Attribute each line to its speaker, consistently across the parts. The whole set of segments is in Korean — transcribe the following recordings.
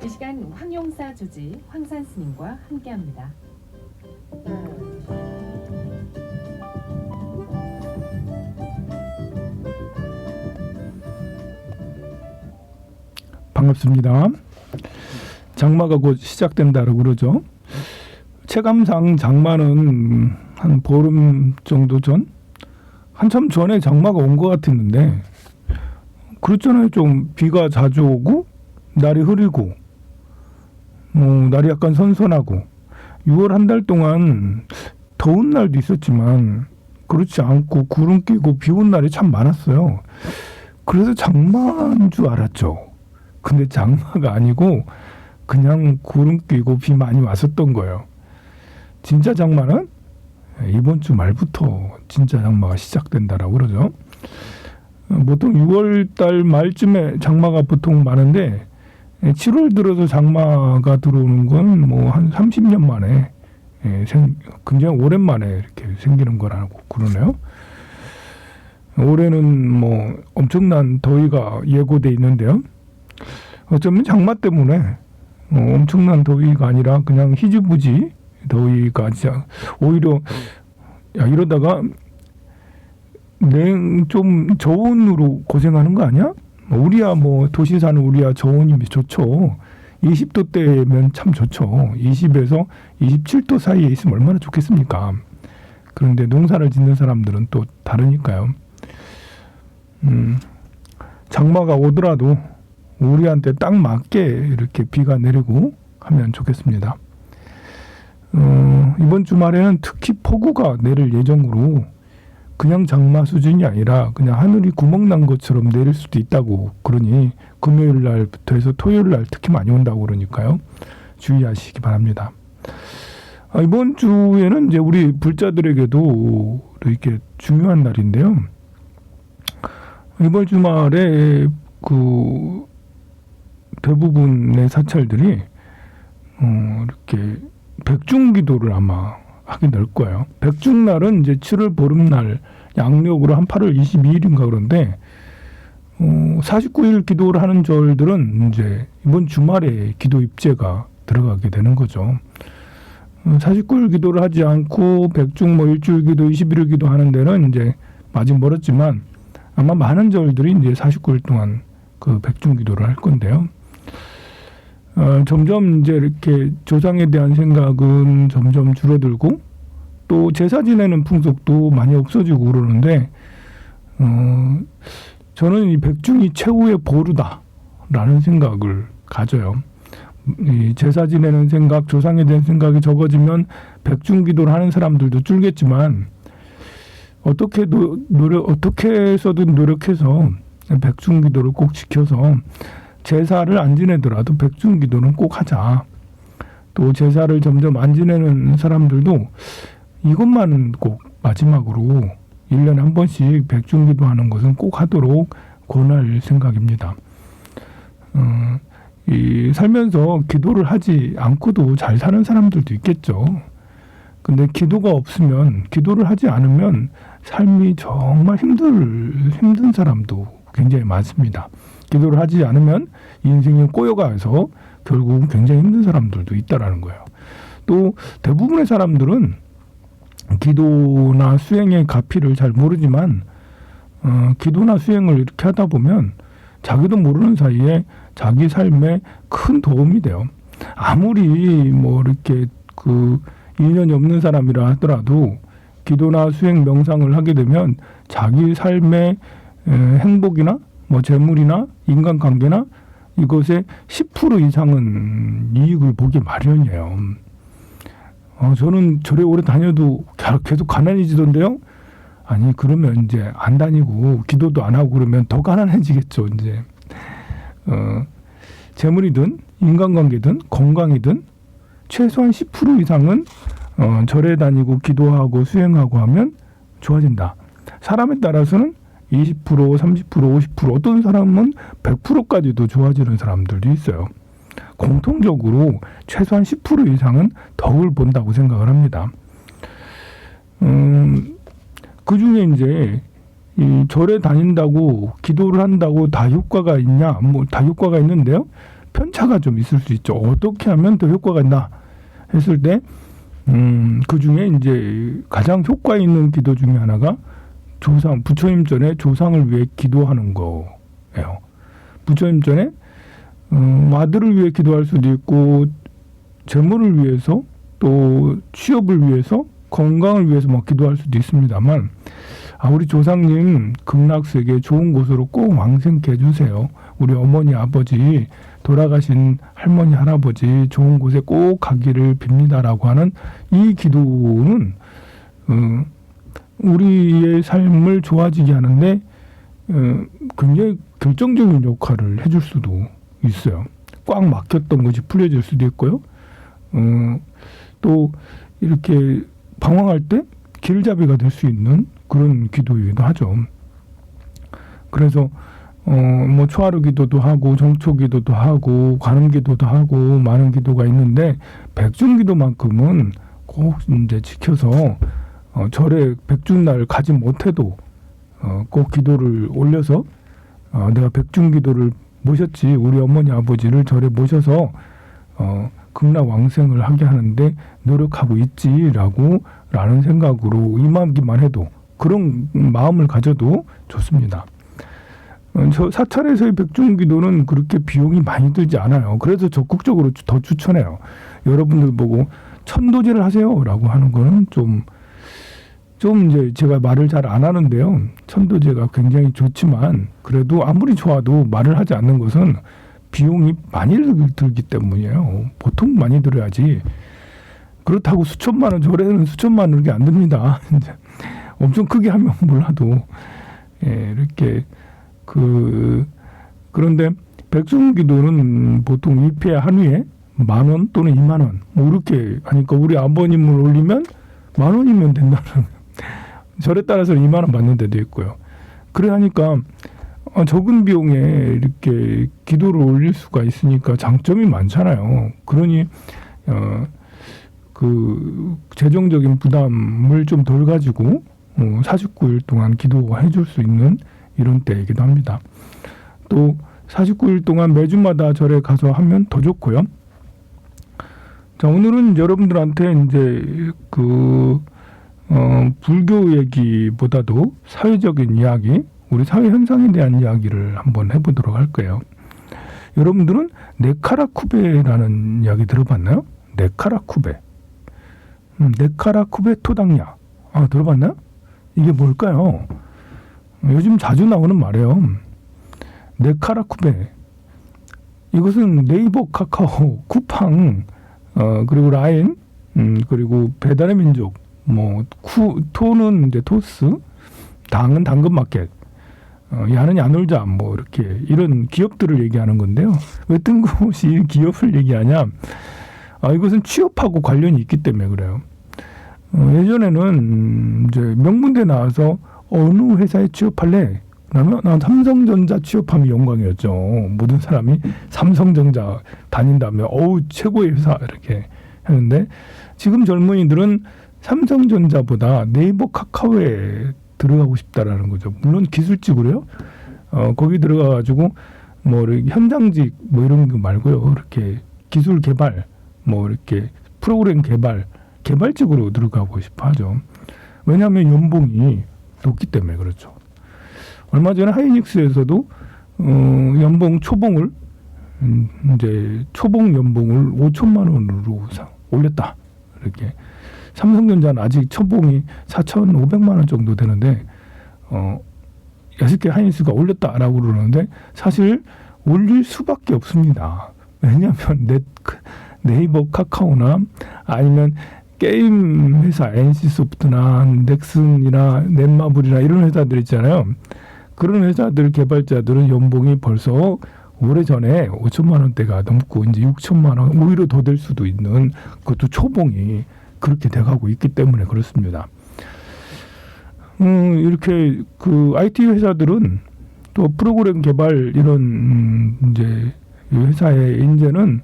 Speaker 1: 이 시간 황용사 주지 황산 스님과 함께합니다.
Speaker 2: 반갑습니다. 장마가 곧 시작된다고 그러죠. 체감상 장마는 한 보름 정도 전? 한참 전에 장마가 온 것 같았는데 그렇잖아요. 좀 비가 자주 오고 날이 흐리고 날이 약간 선선하고 6월 한 달 동안 더운 날도 있었지만 그렇지 않고 구름 끼고 비 온 날이 참 많았어요. 그래서 장마인 줄 알았죠. 근데 장마가 아니고 그냥 구름 끼고 비 많이 왔었던 거예요. 진짜 장마는 이번 주 말부터 진짜 장마가 시작된다라고 그러죠. 보통 6월 달 말쯤에 장마가 보통 많은데 7월 들어서 장마가 들어오는 건 뭐 한 30년 만에 굉장히 오랜만에 이렇게 생기는 거라고 그러네요. 올해는 뭐 엄청난 더위가 예고돼 있는데요. 어쩌면 장마 때문에 엄청난 더위가 아니라 그냥 희지부지 더위가 진짜 오히려 이러다가 좀 저온으로 고생하는 거 아니야? 우리야 뭐 도시 사는 우리야 저온이 좋죠. 20도대면 참 좋죠. 20에서 27도 사이에 있으면 얼마나 좋겠습니까? 그런데 농사를 짓는 사람들은 또 다르니까요. 장마가 오더라도 우리한테 딱 맞게 이렇게 비가 내리고 하면 좋겠습니다. 이번 주말에는 특히 폭우가 내릴 예정으로 그냥 장마 수준이 아니라 그냥 하늘이 구멍 난 것처럼 내릴 수도 있다고 그러니 금요일 날부터 해서 토요일 날 특히 많이 온다고 그러니까요. 주의하시기 바랍니다. 이번 주에는 이제 우리 불자들에게도 이렇게 중요한 날인데요. 이번 주말에 그 대부분의 사찰들이 이렇게 백중기도를 아마 하게 될 거예요. 백중날은 이제 7월 보름날 양력으로 한 8월 22일인가 그런데 49일 기도를 하는 절들은 이제 이번 주말에 기도 입제가 들어가게 되는 거죠. 49일 기도를 하지 않고 백중 뭐 일주일 기도 21일 기도 하는 데는 이제 아직 멀었지만 아마 많은 절들이 이제 49일 동안 그 백중 기도를 할 건데요. 점점 이제 이렇게 조상에 대한 생각은 점점 줄어들고 또 제사 지내는 풍속도 많이 없어지고 그러는데 저는 이 백중이 최후의 보루다라는 생각을 가져요. 이 제사 지내는 생각, 조상에 대한 생각이 적어지면 백중 기도를 하는 사람들도 줄겠지만 어떻게 해서든 노력해서 백중 기도를 꼭 지켜서 제사를 안 지내더라도 백중 기도는 꼭 하자. 또 제사를 점점 안 지내는 사람들도 이것만은 꼭 마지막으로 1년에 한 번씩 백중 기도하는 것은 꼭 하도록 권할 생각입니다. 살면서 기도를 하지 않고도 잘 사는 사람들도 있겠죠. 근데 기도가 없으면, 기도를 하지 않으면 삶이 정말 힘든 사람도 굉장히 많습니다. 기도를 하지 않으면 인생이 꼬여가서 결국 굉장히 힘든 사람들도 있다라는 거예요. 또 대부분의 사람들은 기도나 수행의 가피를 잘 모르지만 기도나 수행을 이렇게 하다 보면 자기도 모르는 사이에 자기 삶에 큰 도움이 돼요. 아무리 뭐 이렇게 그 인연이 없는 사람이라 하더라도 기도나 수행 명상을 하게 되면 자기 삶의 행복이나 뭐 재물이나 인간관계나 이것의 10% 이상은 이익을 보기 마련이에요. 저는 절에 오래 다녀도 계속 가난해지던데요. 아니 그러면 이제 안 다니고 기도도 안 하고 그러면 더 가난해지겠죠. 이제 재물이든 인간관계든 건강이든 최소한 10% 이상은 절에 다니고 기도하고 수행하고 하면 좋아진다. 사람에 따라서는 20%, 30%, 50% 어떤 사람은 100%까지도 좋아지는 사람들도 있어요. 공통적으로 최소한 10% 이상은 덕을 본다고 생각을 합니다. 그 중에 이제 이 절에 다닌다고 기도를 한다고 다 효과가 있냐? 뭐 다 효과가 있는데요. 편차가 좀 있을 수 있죠. 어떻게 하면 더 효과가 있나 했을 때 그 중에 이제 가장 효과 있는 기도 중에 하나가 조상, 부처님 전에 조상을 위해 기도하는 거예요. 부처님 전에 아들을 위해 기도할 수도 있고, 재물을 위해서, 또 취업을 위해서, 건강을 위해서 막 기도할 수도 있습니다만, 우리 조상님 극락세계 좋은 곳으로 꼭 왕생케 해주세요. 우리 어머니, 아버지, 돌아가신 할머니, 할아버지 좋은 곳에 꼭 가기를 빕니다라고 하는 이 기도는 우리의 삶을 좋아지게 하는데 굉장히 결정적인 역할을 해줄 수도 있어요. 꽉 막혔던 것이 풀려질 수도 있고요. 또 이렇게 방황할 때 길잡이가 될 수 있는 그런 기도이기도 하죠. 그래서 뭐 초하루 기도도 하고 정초 기도도 하고 관음 기도도 하고 많은 기도가 있는데, 백중 기도만큼은 꼭 이제 지켜서 절에 백중날 가지 못해도 꼭 기도를 올려서 내가 백중 기도를 모셨지, 우리 어머니 아버지를 절에 모셔서 극락 왕생을 하게 하는데 노력하고 있지라는 생각으로 임하기만 해도, 그런 마음을 가져도 좋습니다. 저 사찰에서의 백중기도는 그렇게 비용이 많이 들지 않아요. 그래서 적극적으로 더 추천해요. 여러분들 보고 천도제를 하세요라고 하는 거는 좀 이제 제가 말을 잘 안 하는데요. 천도제가 굉장히 좋지만 그래도 아무리 좋아도 말을 하지 않는 것은 비용이 많이 들기 때문이에요. 보통 많이 들어야지. 그렇다고 수천만 원, 절에는 수천만 원이 안 듭니다. 엄청 크게 하면 몰라도 이렇게 그런데 백중기도는 보통 위패 한위에 10,000원 또는 20,000원 뭐 이렇게 하니까, 우리 아버님을 올리면 10,000원이면 된다는, 절에 따라서 20,000원 받는 데도 있고요. 그래 하니까 적은 비용에 이렇게 기도를 올릴 수가 있으니까 장점이 많잖아요. 그러니 그 재정적인 부담을 좀 덜 가지고 49일 동안 기도해 줄 수 있는 이런 때이기도 합니다. 또 49일 동안 매주마다 절에 가서 하면 더 좋고요. 자, 오늘은 여러분들한테 이제 불교 얘기보다도 사회적인 이야기, 우리 사회 현상에 대한 이야기를 한번 해보도록 할 거예요. 여러분들은 네카라쿠베라는 이야기 들어봤나요? 네카라쿠베. 네카라쿠베 토당야. 들어봤나요? 이게 뭘까요? 요즘 자주 나오는 말이에요. 네카라쿠베. 이것은 네이버, 카카오, 쿠팡, 그리고 라인, 그리고 배달의 민족, 토는 이제 토스, 당은 당근마켓, 야는 야놀자, 이렇게 이런 기업들을 얘기하는 건데요. 왜 뜬금없이 기업을 얘기하냐? 이것은 취업하고 관련이 있기 때문에 그래요. 예전에는 이제 명문대 나와서 어느 회사에 취업할래? 그러면 난 삼성전자 취업하면 영광이었죠. 모든 사람이 삼성전자 다닌다면 최고의 회사 이렇게 하는데, 지금 젊은이들은 삼성전자보다 네이버, 카카오에 들어가고 싶다라는 거죠. 물론 기술직으로요. 거기 들어가가지고 현장직 이런 거 말고요. 이렇게 기술 개발, 이렇게 프로그램 개발직으로 들어가고 싶어 하죠. 왜냐하면 연봉이 높기 때문에 그렇죠. 얼마 전에 하이닉스에서도 연봉 초봉을 이제 초봉 연봉을 5천만 원으로 올렸다. 이렇게. 삼성전자는 아직 초봉이 4,500만 원 정도 되는데 6개 하이닉스가 올렸다라고 그러는데, 사실 올릴 수밖에 없습니다. 왜냐하면 네이버, 카카오나 아니면 게임 회사 NC소프트나 넥슨이나 넷마블이나 이런 회사들 있잖아요. 그런 회사들 개발자들은 연봉이 벌써 오래전에 5천만 원대가 넘고 이제 6천만 원, 오히려 더 될 수도 있는, 그것도 초봉이 그렇게 돼가고 있기 때문에 그렇습니다. 이렇게 IT 회사들은 또 프로그램 개발 이런 이제 회사의 인재는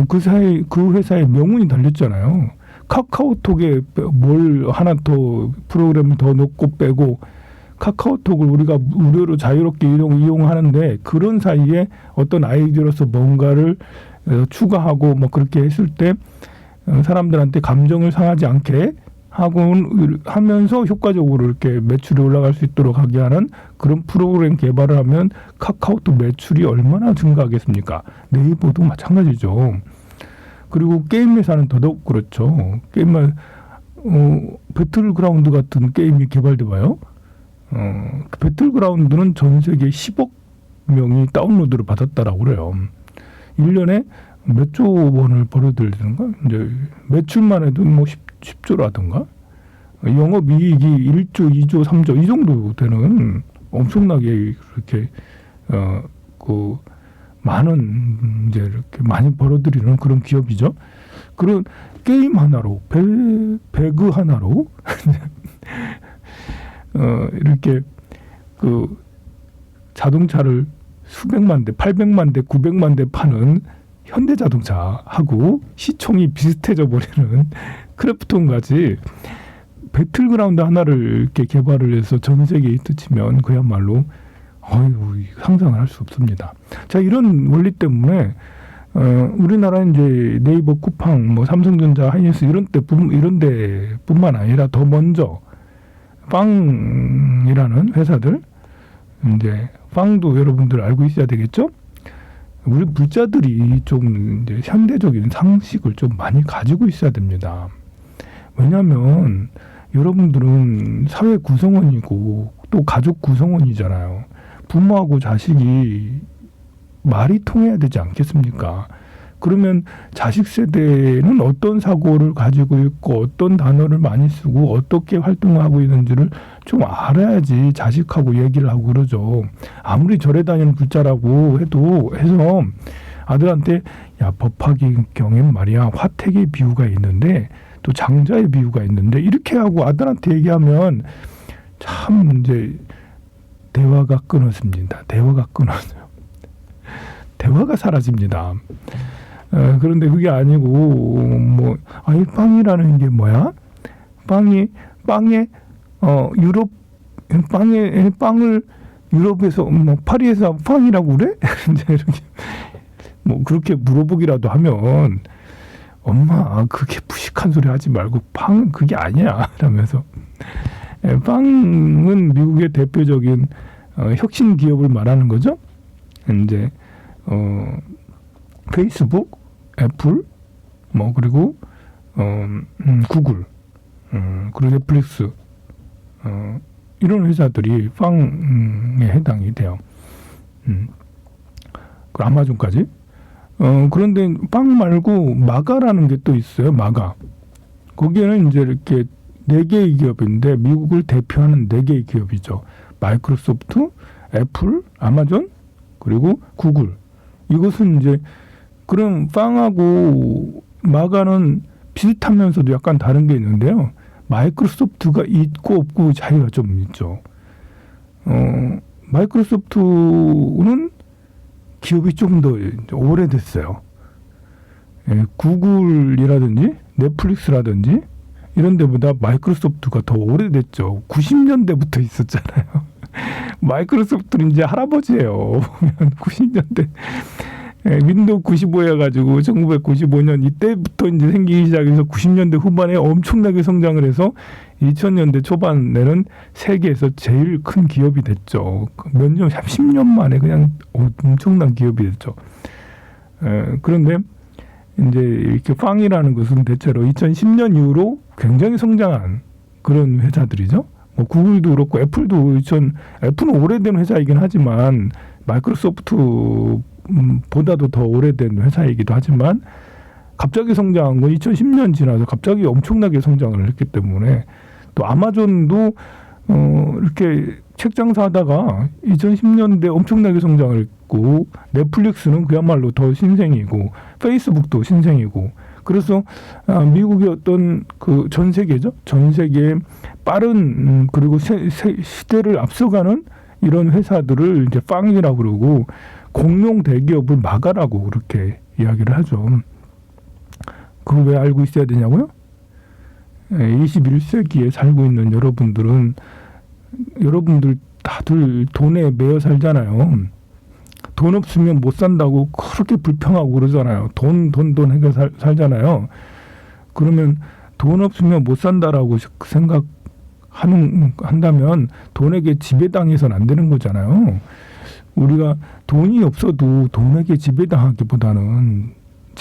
Speaker 2: 그 회사의 명운이 달렸잖아요. 카카오톡에 뭘 하나 더 프로그램을 더 넣고 빼고, 카카오톡을 우리가 무료로 자유롭게 이용하는데 그런 사이에 어떤 아이디어로서 뭔가를 추가하고 뭐 그렇게 했을 때 사람들한테 감정을 상하지 않게 하면서 효과적으로 이렇게 매출이 올라갈 수 있도록 하게 하는 그런 프로그램 개발을 하면 카카오톡 매출이 얼마나 증가하겠습니까? 네이버도 마찬가지죠. 그리고 게임 회사는 더더욱 그렇죠. 게임만 배틀그라운드 같은 게임이 개발돼 봐요. 배틀그라운드는 전 세계 10억 명이 다운로드를 받았다라고 그래요. 1년에 몇 조 원을 벌어들이는가? 이제 매출만 해도 뭐 10조라든가 영업이익이 1조, 2조, 3조 이 정도 되는 엄청나게 그렇게 그 많은 이제 이렇게 많이 벌어들이는 그런 기업이죠. 그런 게임 하나로 배그 하나로 이렇게 그 자동차를 수백만 대, 800만 대, 900만 대 파는 현대자동차하고 시총이 비슷해져 버리는 크래프톤까지 배틀그라운드 하나를 이렇게 개발을 해서 전 세계에 있으면 그야말로 상상을 할 수 없습니다. 자, 이런 원리 때문에 우리나라는 이제 네이버, 쿠팡, 뭐 삼성전자, 하이닉스 이런 데뿐만 아니라 더 먼저 빵이라는 회사들, 이제 빵도 여러분들 알고 있어야 되겠죠? 우리 물자들이 좀 이제 현대적인 상식을 좀 많이 가지고 있어야 됩니다. 왜냐하면 여러분들은 사회 구성원이고 또 가족 구성원이잖아요. 부모하고 자식이 말이 통해야 되지 않겠습니까? 그러면 자식 세대는 어떤 사고를 가지고 있고 어떤 단어를 많이 쓰고 어떻게 활동하고 있는지를 좀 알아야지 자식하고 얘기를 하고 그러죠. 아무리 절에 다니는 불자라고 해서 아들한테 야, 법화기 경엔 말이야 화택의 비유가 있는데 또 장자의 비유가 있는데 이렇게 하고 아들한테 얘기하면 참 이제 대화가 끊어집니다. 대화가 끊어져요. 대화가 사라집니다. 그런데 그게 아니고 뭐 이 빵이라는 게 뭐야? 빵에 유럽 빵을 유럽에서 뭐 파리에서 빵이라고 그래? 이제 이렇게 뭐 그렇게 물어보기라도 하면 엄마 그게 무식한 소리 하지 말고 빵은 그게 아니야 이러면서 빵은 미국의 대표적인 혁신 기업을 말하는 거죠. 이제 페이스북, 애플, 뭐 그리고 구글, 그리고 넷플릭스 이런 회사들이 빵에 해당이 돼요. 그 아마존까지. 그런데 빵 말고 마가라는 게 또 있어요. 마가. 거기에는 이제 이렇게 4개의 기업인데 미국을 대표하는 4개의 기업이죠. 마이크로소프트, 애플, 아마존, 그리고 구글. 이것은 이제 그럼 빵하고 마가는 비슷하면서도 약간 다른 게 있는데요. 마이크로소프트가 있고 없고 차이가 좀 있죠. 마이크로소프트는 기업이 조금 더 오래됐어요. 구글이라든지 넷플릭스라든지 이런 데보다 마이크로소프트가 더 오래됐죠. 90년대부터 있었잖아요. 마이크로소프트는 이제 할아버지예요. 90년대 윈도우 95 해가지고 1995년 이때부터 이제 생기기 시작해서 90년대 후반에 엄청나게 성장을 해서 2000년대 초반에는 세계에서 제일 큰 기업이 됐죠. 몇 년, 10년 만에 그냥 엄청난 기업이 됐죠. 그런데 이제 이렇게 빵이라는 것은 대체로 2010년 이후로 굉장히 성장한 그런 회사들이죠. 뭐 구글도 그렇고 애플도 애플은 오래된 회사이긴 하지만 마이크로소프트 보다도 더 오래된 회사이기도 하지만 갑자기 성장한 건 2010년 지나서 갑자기 엄청나게 성장을 했기 때문에 또 아마존도 이렇게 책 장사하다가 2010년대 엄청나게 성장을 했고 넷플릭스는 그야말로 더 신생이고 페이스북도 신생이고 그래서 미국의 어떤 그 전 세계죠. 전 세계의 빠른 그리고 시대를 앞서가는 이런 회사들을 이제 빵이라고 그러고 공룡 대기업을 마가라고 그렇게 이야기를 하죠. 그걸 왜 알고 있어야 되냐고요? 21세기에 살고 있는 여러분들은 여러분들 다들 돈에 매여 살잖아요. 돈 없으면 못 산다고 그렇게 불평하고 그러잖아요. 돈 해서 살잖아요. 그러면 돈 없으면 못 산다라고 한다면 돈에게 지배당해서는 안 되는 거잖아요. 우리가 돈이 없어도 돈에게 지배당하기보다는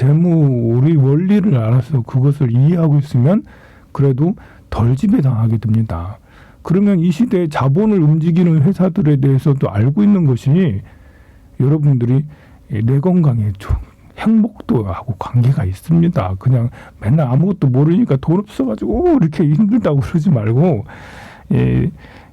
Speaker 2: 우리 원리를 알아서 그것을 이해하고 있으면 그래도 덜 지배당하게 됩니다. 그러면 이 시대에 자본을 움직이는 회사들에 대해서도 알고 있는 것이 여러분들이 내 건강에 행복도하고 관계가 있습니다. 그냥 맨날 아무것도 모르니까 돈 없어가지고 이렇게 힘들다고 그러지 말고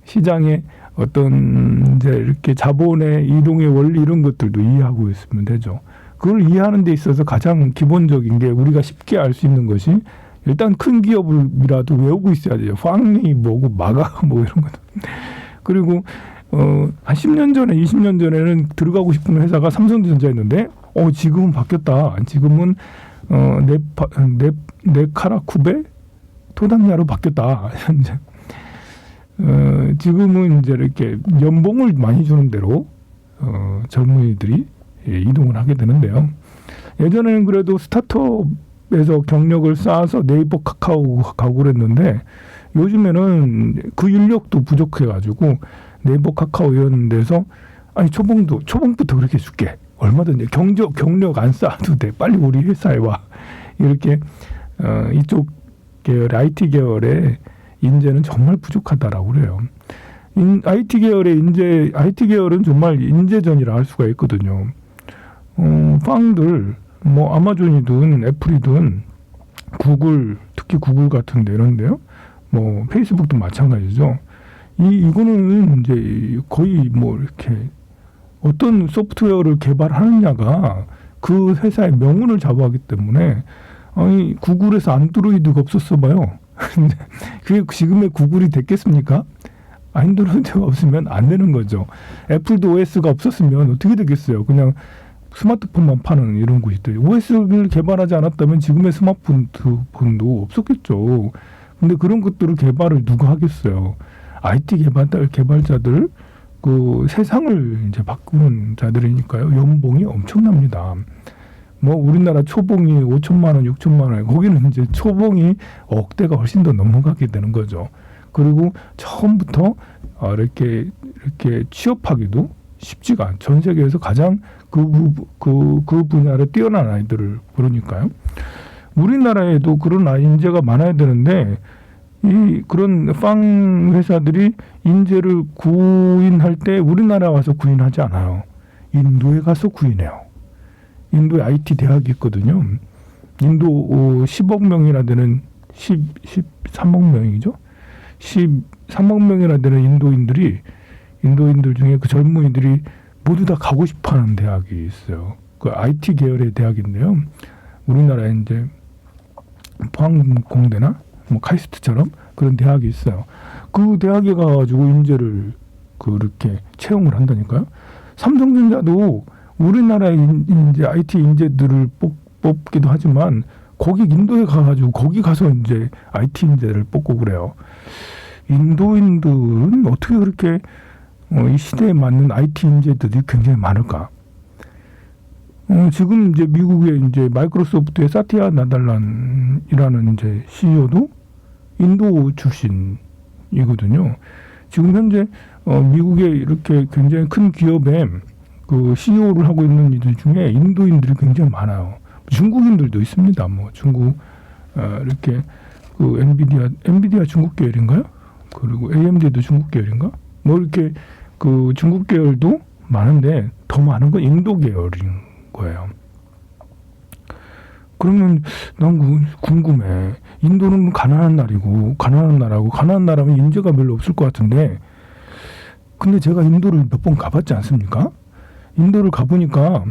Speaker 2: 시장의 어떤 이제 이렇게 자본의 이동의 원리 이런 것들도 이해하고 있으면 되죠. 그걸 이해하는 데 있어서 가장 기본적인 게 우리가 쉽게 알 수 있는 것이 일단 큰 기업이라도 외우고 있어야 돼요. 팡이 뭐고 마가 뭐 이런 것. 그리고 한 10년 전에 20년 전에는 들어가고 싶은 회사가 삼성전자였는데 지금은 바뀌었다. 지금은 네카라쿠베 토닥야로 바뀌었다. 현재 지금은 이제 이렇게 연봉을 많이 주는 대로 젊은이들이 이동을 하게 되는데요. 예전에는 그래도 스타트업에서 경력을 쌓아서 네이버 카카오 가고 그랬는데 요즘에는 그 인력도 부족해가지고 네이버 카카오 이런 데서 초봉부터 그렇게 줄게. 얼마든지 경력 안 쌓아도 돼. 빨리 우리 회사에 와. 이렇게 이쪽 계열 IT 계열의 인재는 정말 부족하다라고 그래요. IT 계열은 정말 인재전이라 할 수가 있거든요. 빵들 뭐 아마존이든 애플이든 구글, 특히 구글 같은 데 이런데요. 뭐 페이스북도 마찬가지죠. 이거는 이제 거의 뭐 이렇게 어떤 소프트웨어를 개발하느냐가 그 회사의 명운을 좌우하기 때문에 구글에서 안드로이드가 없었어 봐요. 그게 지금의 구글이 됐겠습니까? 안드로이드가 없으면 안 되는 거죠. 애플도 OS가 없었으면 어떻게 되겠어요? 그냥 스마트폰만 파는 이런 곳이들. OS를 개발하지 않았다면 지금의 스마트폰도 없었겠죠. 근데 그런 것들을 개발을 누가 하겠어요? IT 개발자들, 그 세상을 이제 바꾸는 자들이니까요. 연봉이 엄청납니다. 뭐 우리나라 초봉이 5천만 원, 6천만 원, 거기는 이제 초봉이 억대가 훨씬 더 넘어가게 되는 거죠. 그리고 처음부터 이렇게 취업하기도 쉽지가 않아요. 전 세계에서 가장 그 분야를 뛰어난 아이들을 부르니까요. 우리나라에도 그런 인재가 많아야 되는데 그런 빵 회사들이 인재를 구인할 때 우리나라 와서 구인하지 않아요. 인도에 가서 구인해요. 인도에 IT 대학이 있거든요. 인도 10억 명이나 되는 13억 명이죠. 13억 명이나 되는 인도인들 중에 그 젊은이들이 모두 다 가고 싶어하는 대학이 있어요. 그 IT 계열의 대학인데요. 우리나라에 이제 포항공대나 뭐 카이스트처럼 그런 대학이 있어요. 그 대학에 가가지고 인재를 그렇게 채용을 한다니까요. 삼성전자도 우리나라의 이제 IT 인재들을 뽑기도 하지만 거기 인도에 가가지고 거기 가서 이제 IT 인재를 뽑고 그래요. 인도인들은 어떻게 그렇게 이 시대에 맞는 IT 인재들이 굉장히 많을까? 지금 이제 미국의 이제 마이크로소프트의 사티아 나달란이라는 이제 CEO도 인도 출신이거든요. 지금 현재 미국의 이렇게 굉장히 큰 기업에 그 CEO를 하고 있는 이들 중에 인도인들이 굉장히 많아요. 중국인들도 있습니다. 뭐 중국 이렇게 그 엔비디아 중국 계열인가요? 그리고 AMD도 중국 계열인가? 뭐 이렇게 그 중국 계열도 많은데 더 많은 건 인도 계열인 거예요. 그러면 난 궁금해. 인도는 가난한 나라고 가난한 나라면 인재가 별로 없을 것 같은데 근데 제가 인도를 몇 번 가봤지 않습니까? 인도를 가보니까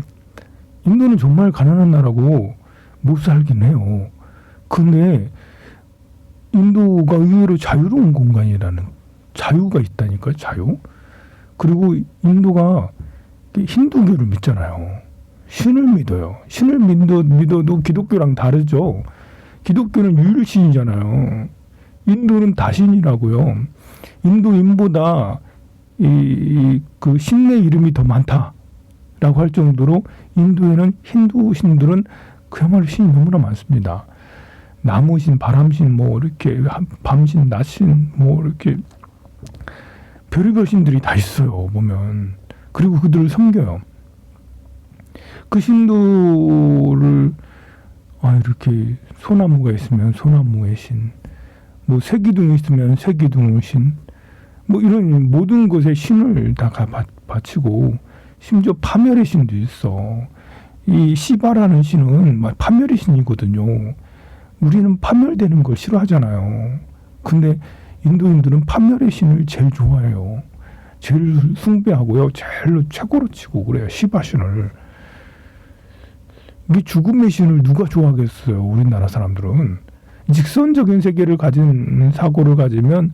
Speaker 2: 인도는 정말 가난한 나라고 못 살긴 해요. 근데 인도가 의외로 자유로운 공간이라는 자유가 있다니까요. 자유. 그리고 인도가 힌두교를 믿잖아요. 신을 믿어요. 신을 믿어도 기독교랑 다르죠. 기독교는 유일신이잖아요. 인도는 다신이라고요. 인도인보다 그 신의 이름이 더 많다라고 할 정도로 인도에는 힌두 신들은 그야말로 신이 너무나 많습니다. 나무신, 바람신, 뭐 이렇게 밤신, 낮신, 뭐 이렇게 별의별 신들이 다 있어요. 보면. 그리고 그들을 섬겨요. 그 신도를 이렇게 소나무가 있으면 소나무의 신, 뭐 새기둥이 있으면 새기둥의 신, 뭐 이런 모든 것에 신을 다 바치고 심지어 파멸의 신도 있어. 이 시바라는 신은 파멸의 신이거든요. 우리는 파멸되는 걸 싫어하잖아요. 근데 인도인들은 파멸의 신을 제일 좋아해요. 제일 숭배하고요. 제일로 최고로 치고 그래요. 시바 신을. 이 죽음의 신을 누가 좋아하겠어요. 우리나라 사람들은. 직선적인 세계를 가진 사고를 가지면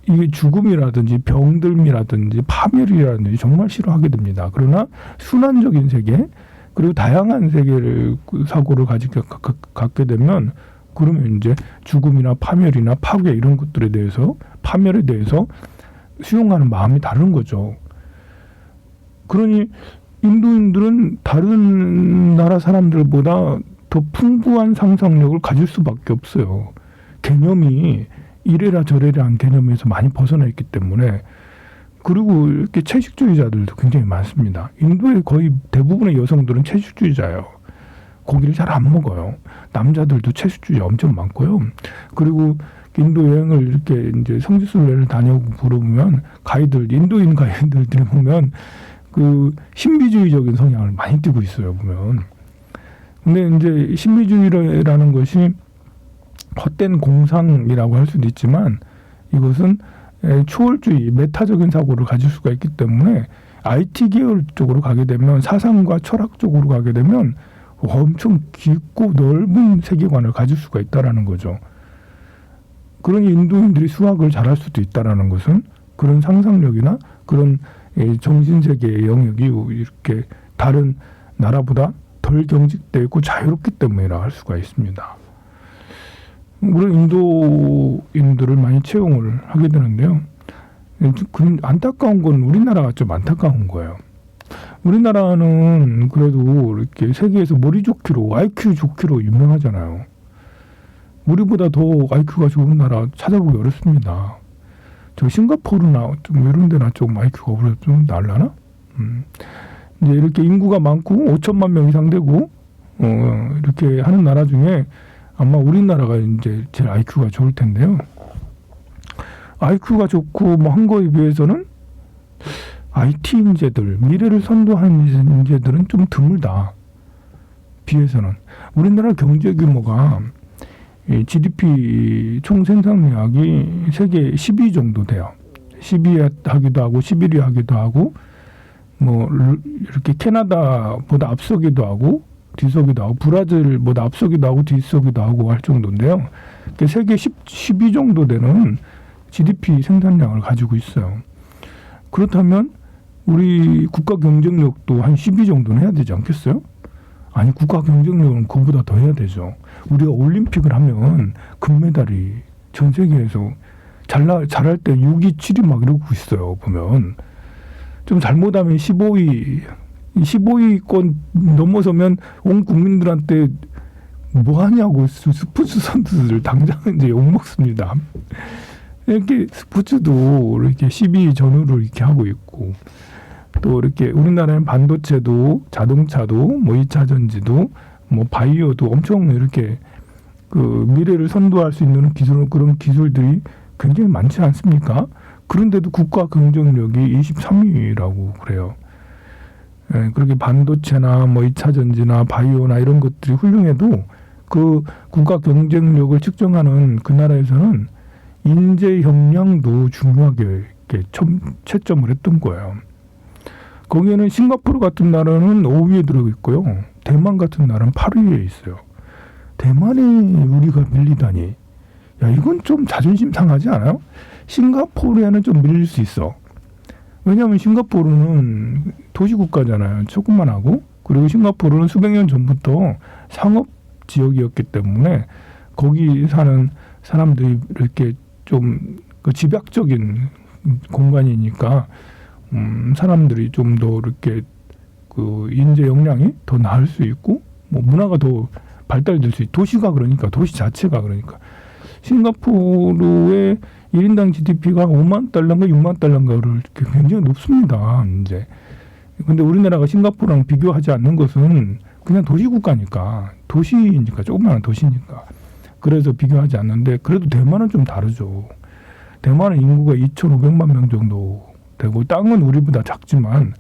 Speaker 2: 이게 죽음이라든지 병들미라든지 파멸이라든지 정말 싫어하게 됩니다. 그러나 순환적인 세계 그리고 다양한 세계를 사고를 갖게 되면 그러면 이제 죽음이나 파멸이나 파괴 이런 것들에 대해서 파멸에 대해서 수용하는 마음이 다른 거죠. 그러니 인도인들은 다른 나라 사람들보다 더 풍부한 상상력을 가질 수밖에 없어요. 개념이 이래라 저래라한 개념에서 많이 벗어나 있기 때문에. 그리고 이렇게 채식주의자들도 굉장히 많습니다. 인도의 거의 대부분의 여성들은 채식주의자예요. 고기를 잘 안 먹어요. 남자들도 채식주의자 엄청 많고요. 그리고 인도 여행을 이렇게 이제 성지순례를 다녀보면 인도인 가이드들이 보면 그 신비주의적인 성향을 많이 띠고 있어요. 보면. 근데 이제 신비주의라는 것이 헛된 공상이라고 할 수도 있지만 이것은 초월주의, 메타적인 사고를 가질 수가 있기 때문에 IT 계열 쪽으로 가게 되면 사상과 철학 쪽으로 가게 되면 엄청 깊고 넓은 세계관을 가질 수가 있다라는 거죠. 그러니 인도인들이 수학을 잘할 수도 있다라는 것은 그런 상상력이나 그런 정신세계의 영역이 이렇게 다른 나라보다 덜 경직되어 있고 자유롭기 때문이라 할 수가 있습니다. 물론 인도인들을 많이 채용을 하게 되는데요. 안타까운 건 우리나라가 좀 안타까운 거예요. 우리나라는 그래도 이렇게 세계에서 머리 좋기로, IQ 좋기로 유명하잖아요. 우리보다 더 IQ가 좋은 나라 찾아보기 어렵습니다. 저 싱가포르나 좀 이런 데나 좀 IQ가 좀 날라나? 이제 이렇게 인구가 많고 5천만 명 이상 되고 이렇게 하는 나라 중에 아마 우리나라가 이제 제일 IQ가 좋을 텐데요. IQ가 좋고 뭐 한 거에 비해서는 IT 인재들, 미래를 선도하는 인재들은 좀 드물다. 비해서는. 우리나라 경제 규모가 GDP 총 생산량이 세계 10위 정도 돼요. 10위 하기도 하고 11위 하기도 하고 뭐 이렇게 캐나다보다 앞서기도 하고 뒤서기도 하고 브라질보다 앞서기도 하고 뒤서기도 하고 할 정도인데요. 세계 10위 정도 되는 GDP 생산량을 가지고 있어요. 그렇다면 우리 국가 경쟁력도 한 10위 정도는 해야 되지 않겠어요? 아니 국가 경쟁력은 그보다 더 해야 되죠. 우리가 올림픽을 하면 금메달이 전 세계에서 잘할 때 6위, 7위 막 이러고 있어요. 보면 좀 잘못하면 15위권 넘어서면 온 국민들한테 뭐 하냐고 스포츠 선수들 당장 이제 욕먹습니다. 이렇게 스포츠도 이렇게 12위 전후로 이렇게 하고 있고 또 이렇게 우리나라는 반도체도 자동차도 뭐 2차 전지도 뭐 바이오도 엄청 이렇게 그 미래를 선도할 수 있는 그런 기술들이 굉장히 많지 않습니까? 그런데도 국가 경쟁력이 23위라고 그래요. 예, 그렇게 반도체나 뭐 2차 전지나 바이오나 이런 것들이 훌륭해도 그 국가 경쟁력을 측정하는 그 나라에서는 인재 역량도 중요하게 이렇게 채점을 했던 거예요. 거기에는 싱가포르 같은 나라는 5위에 들어가 있고요. 대만 같은 나라는 8위에 있어요. 대만에 우리가 밀리다니. 야, 이건 좀 자존심 상하지 않아요? 싱가포르에는 좀 밀릴 수 있어. 왜냐하면 싱가포르는 도시국가잖아요. 조금만 하고. 그리고 싱가포르는 수백 년 전부터 상업 지역이었기 때문에 거기 사는 사람들이 이렇게 좀 그 집약적인 공간이니까 사람들이 좀 더 이렇게 그 인재 역량이 더 나을 수 있고 뭐 문화가 더 발달될 수 있고 도시가 그러니까 도시 자체가 그러니까 싱가포르의 1인당 GDP가 5만 달러인가 6만 달러인가를 굉장히 높습니다. 이제 근데 우리나라가 싱가포르랑 비교하지 않는 것은 그냥 도시국가니까 도시니까 조그마한 도시니까 그래서 비교하지 않는데 그래도 대만은 좀 다르죠. 대만은 인구가 2,500만 명 정도 되고 땅은 우리보다 작지만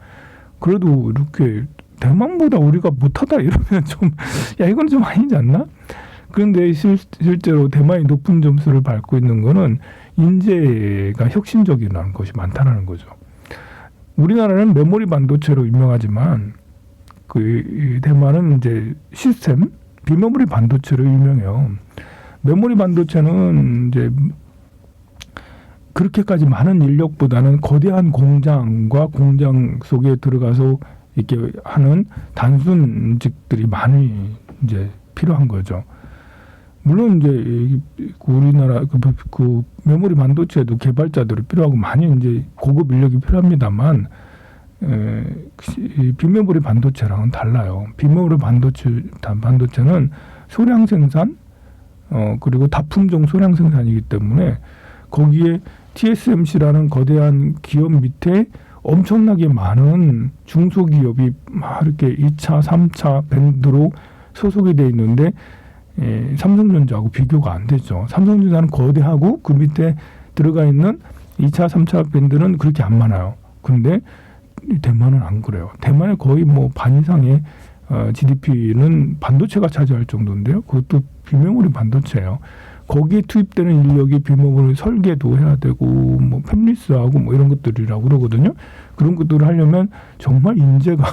Speaker 2: 그래도 이렇게 대만보다 우리가 못하다 이러면 좀 야 이건 좀 아니지 않나? 그런데 실제로 대만이 높은 점수를 밟고 있는 거는 인재가 혁신적이라는 것이 많다는 거죠. 우리나라는 메모리 반도체로 유명하지만 그 대만은 이제 시스템 비메모리 반도체로 유명해요. 메모리 반도체는 이제 그렇게까지 많은 인력보다는 거대한 공장과 공장 속에 들어가서 이렇게 하는 단순직들이 많이 이제 필요한 거죠. 물론 이제 우리나라 그 메모리 반도체도 개발자들이 필요하고 많이 이제 고급 인력이 필요합니다만 비메모리 반도체랑은 달라요. 비메모리 반도체는 소량 생산 그리고 다품종 소량 생산이기 때문에 거기에 TSMC라는 거대한 기업 밑에 엄청나게 많은 중소기업이 막 이렇게 2차, 3차 밴드로 소속이 돼 있는데 삼성전자하고 비교가 안 되죠. 삼성전자는 거대하고 그 밑에 들어가 있는 2차, 3차 밴드는 그렇게 안 많아요. 근데 대만은 안 그래요. 대만의 거의 뭐 반 이상의 GDP는 반도체가 차지할 정도인데요. 그것도 비메모리 반도체예요. 거기에 투입되는 인력이 비메모리 설계도 해야 되고 뭐 팹리스하고 뭐 이런 것들이라고 그러거든요. 그런 것들을 하려면 정말 인재가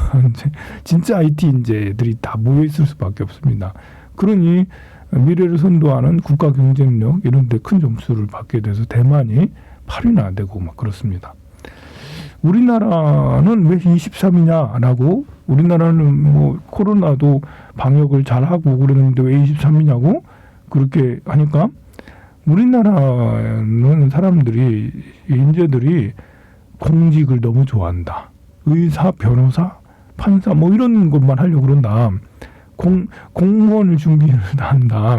Speaker 2: 진짜 IT 인재들이 다 모여 있을 수밖에 없습니다. 그러니 미래를 선도하는 국가 경쟁력 이런 데 큰 점수를 받게 돼서 대만이 8위나 되고 막 그렇습니다. 우리나라는 왜 23위냐라고 우리나라는 뭐 코로나도 방역을 잘하고 그러는데 왜 23위냐고 그렇게 하니까 우리나라는 사람들이 인재들이 공직을 너무 좋아한다. 의사, 변호사, 판사 뭐 이런 것만 하려고 그런다. 공무원을 준비를 한다.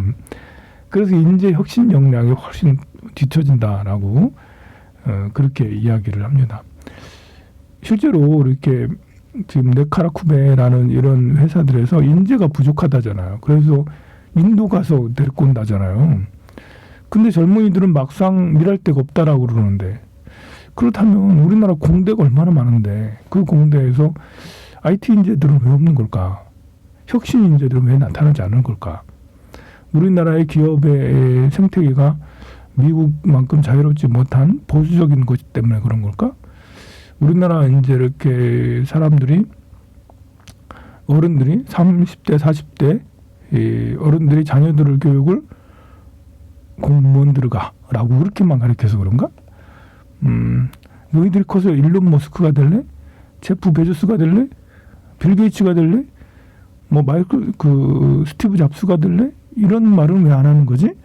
Speaker 2: 그래서 인재 혁신 역량이 훨씬 뒤처진다라고 그렇게 이야기를 합니다. 실제로 이렇게 지금 네카라쿠베라는 이런 회사들에서 인재가 부족하다잖아요. 그래서 인도 가서 데리고 온다잖아요. 근데 젊은이들은 막상 일할 데가 없다라고 그러는데 그렇다면 우리나라 공대가 얼마나 많은데 그 공대에서 IT 인재들은 왜 없는 걸까? 혁신 인재들은 왜 나타나지 않는 걸까? 우리나라의 기업의 생태계가 미국만큼 자유롭지 못한 보수적인 것 때문에 그런 걸까? 우리나라 이제 이렇게 사람들이 어른들이 30대, 40대 어른들이 자녀들을 교육을 공무원 들어가라고 그렇게만 가르쳐서 그런가? 너희들이 커서 일론 머스크가 될래? 제프 베조스가 될래? 빌 게이츠가 될래? 뭐 스티브 잡스가 될래? 이런 말은 왜 안 하는 거지?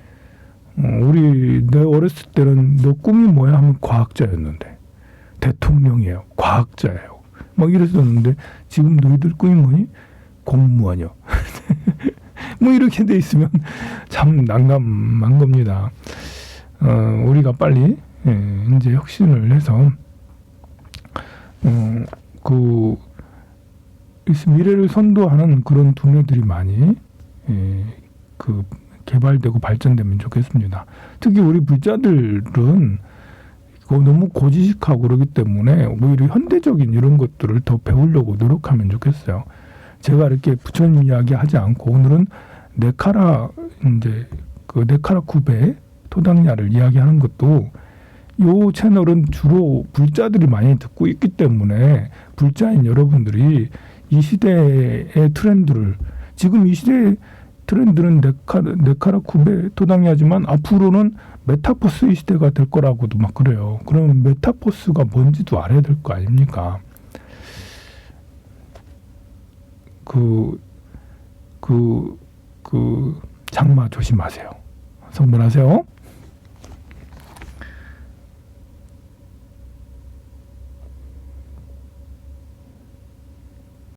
Speaker 2: 내 어렸을 때는 너 꿈이 뭐야 하면 과학자였는데 대통령이에요. 과학자예요. 막 이랬었는데 지금 너희들 꿈이 뭐니? 공무원이요. 뭐 이렇게 돼 있으면 참 난감한 겁니다. 우리가 빨리 이제 혁신을 해서 그 미래를 선도하는 그런 두뇌들이 많이 그 개발되고 발전되면 좋겠습니다. 특히 우리 불자들은 너무 고지식하고 그러기 때문에 오히려 현대적인 이런 것들을 더 배우려고 노력하면 좋겠어요. 제가 이렇게 부처님 이야기 하지 않고 오늘은 네카라쿠베 토당야를 이야기하는 것도 이 채널은 주로 불자들이 많이 듣고 있기 때문에 불자인 여러분들이 이 시대의 트렌드를 지금 이 시대의 트렌드는 네카라쿠베 토당야지만 앞으로는 메타버스의 시대가 될 거라고도 막 그래요. 그러면 메타버스가 뭔지도 알아야 될 거 아닙니까? 장마 조심하세요. 성불하세요.